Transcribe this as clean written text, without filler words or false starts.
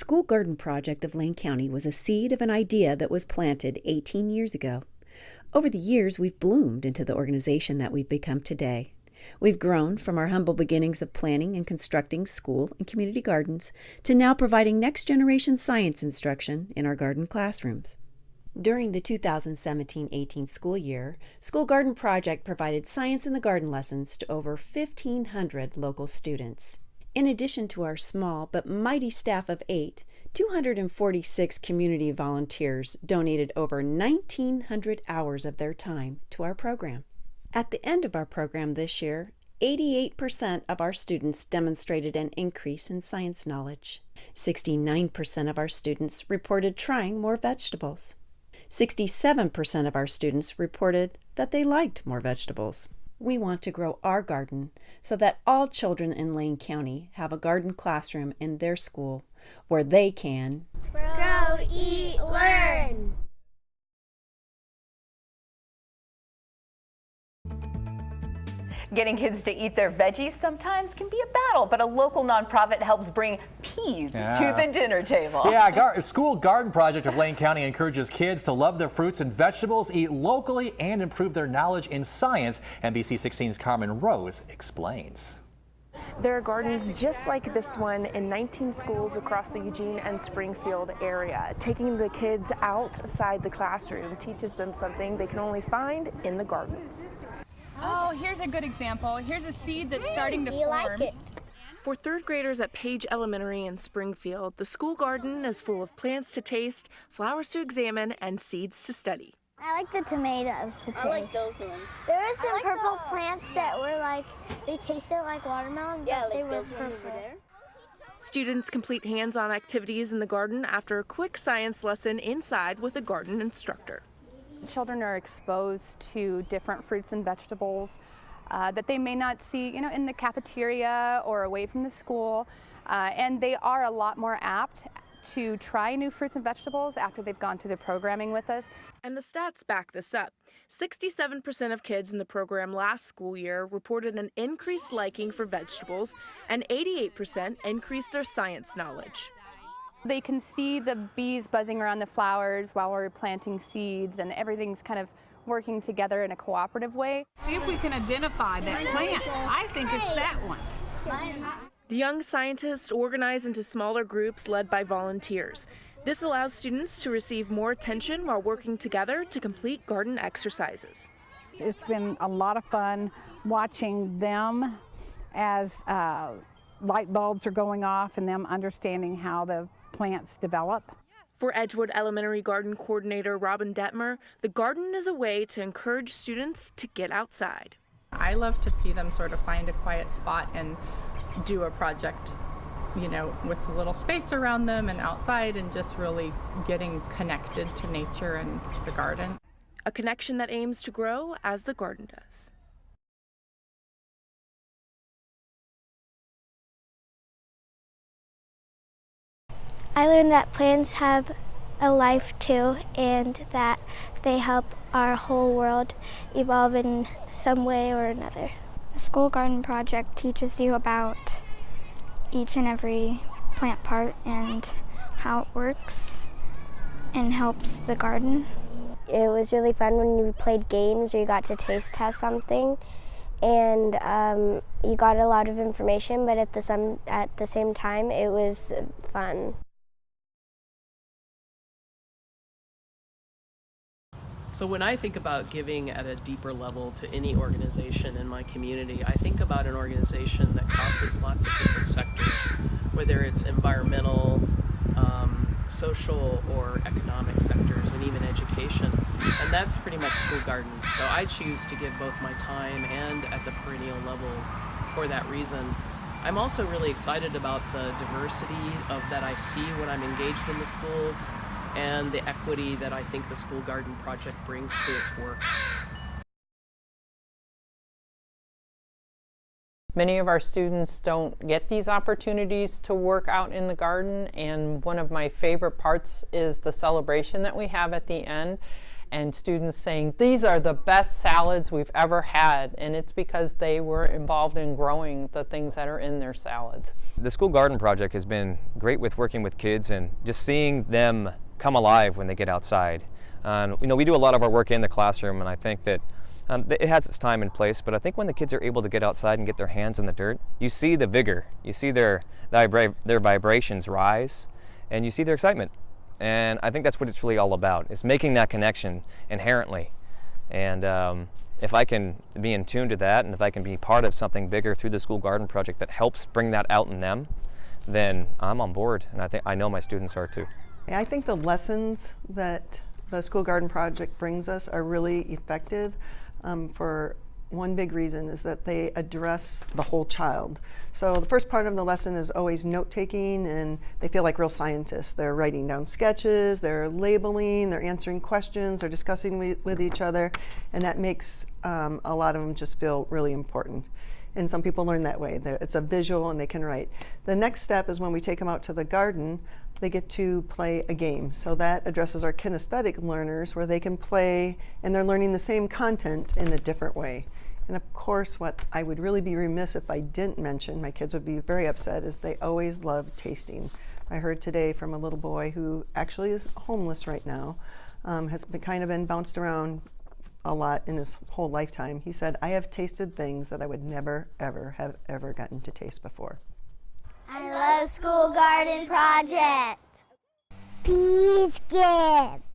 School Garden Project of Lane County was a seed of an idea that was planted 18 years ago. Over the years, we've bloomed into the organization that we've become today. We've grown from our humble beginnings of planning and constructing school and community gardens to now providing next-generation science instruction in our garden classrooms. During the 2017-18 school year, School Garden Project provided science in the garden lessons to over 1,500 local students. In addition to our small but mighty staff of 8, 246 community volunteers donated over 1,900 hours of their time to our program. At the end of our program this year, 88% of our students demonstrated an increase in science knowledge. 69% of our students reported trying more vegetables. 67% of our students reported that they liked more vegetables. We want to grow our garden so that all children in Lane County have a garden classroom in their school where they can grow, eat, learn. Getting kids to eat their veggies sometimes can be a battle, but a local nonprofit helps bring peas to the dinner table. Yeah, School Garden Project of Lane County encourages kids to love their fruits and vegetables, eat locally, and improve their knowledge in science. NBC 16's Carmen Rose explains. There are gardens just like this one in 19 schools across the Eugene and Springfield area. Taking the kids outside the classroom teaches them something they can only find in the gardens. Oh, here's a good example. Here's a seed that's starting to form. Like it? For third graders at Page Elementary in Springfield, the school garden is full of plants to taste, flowers to examine, and seeds to study. I like the tomatoes to taste. I like those ones. There were some purple plants that were like, they tasted like watermelon, yeah, but like they were those purple. ones over there. Students complete hands-on activities in the garden after a quick science lesson inside with a garden instructor. Children are exposed to different fruits and vegetables that they may not see, in the cafeteria or away from the school, and they are a lot more apt to try new fruits and vegetables after they've gone through the programming with us. And the stats back this up. 67% of kids in the program last school year reported an increased liking for vegetables, and 88% increased their science knowledge. They can see the bees buzzing around the flowers while we're planting seeds, and everything's kind of working together in a cooperative way. See if we can identify that plant. I think it's that one. The young scientists organize into smaller groups led by volunteers. This allows students to receive more attention while working together to complete garden exercises. It's been a lot of fun watching them as light bulbs are going off and them understanding how the plants develop. For Edgewood Elementary Garden Coordinator Robin Detmer, the garden is a way to encourage students to get outside. I love to see them sort of find a quiet spot and do a project, with a little space around them and outside, and just really getting connected to nature and the garden. A connection that aims to grow as the garden does. I learned that plants have a life too, and that they help our whole world evolve in some way or another. The School Garden Project teaches you about each and every plant part and how it works and helps the garden. It was really fun when you played games or you got to taste test something, and you got a lot of information, but at the same time it was fun. So when I think about giving at a deeper level to any organization in my community, I think about an organization that crosses lots of different sectors, whether it's environmental, social, or economic sectors, and even education. And that's pretty much School Garden. So I choose to give both my time and at the perennial level for that reason. I'm also really excited about the diversity that I see when I'm engaged in the schools, and the equity that I think the School Garden Project brings to its work. Many of our students don't get these opportunities to work out in the garden, and one of my favorite parts is the celebration that we have at the end. and students saying, these are the best salads we've ever had, and it's because they were involved in growing the things that are in their salads. The School Garden Project has been great with working with kids and just seeing them come alive when they get outside. We do a lot of our work in the classroom, and I think that it has its time and place, but I think when the kids are able to get outside and get their hands in the dirt, you see the vigor, you see their vibrations rise, and you see their excitement. And I think that's what it's really all about, is making that connection inherently. And if I can be in tune to that, and if I can be part of something bigger through the School Garden Project that helps bring that out in them, then I'm on board, and I know my students are too. I think the lessons that the School Garden Project brings us are really effective for one big reason is that they address the whole child. So the first part of the lesson is always note-taking, and they feel like real scientists. They're writing down sketches, they're labeling, they're answering questions, they're discussing with each other, and that makes a lot of them just feel really important. And some people learn that way. It's a visual and they can write. The next step is when we take them out to the garden, they get to play a game. So that addresses our kinesthetic learners, where they can play and they're learning the same content in a different way. And of course, what I would really be remiss if I didn't mention, my kids would be very upset, is they always love tasting. I heard today from a little boy who actually is homeless right now, has been bounced around a lot in his whole lifetime. He said, I have tasted things that I would never, ever have ever gotten to taste before. I love School Garden Project. Peace Gift.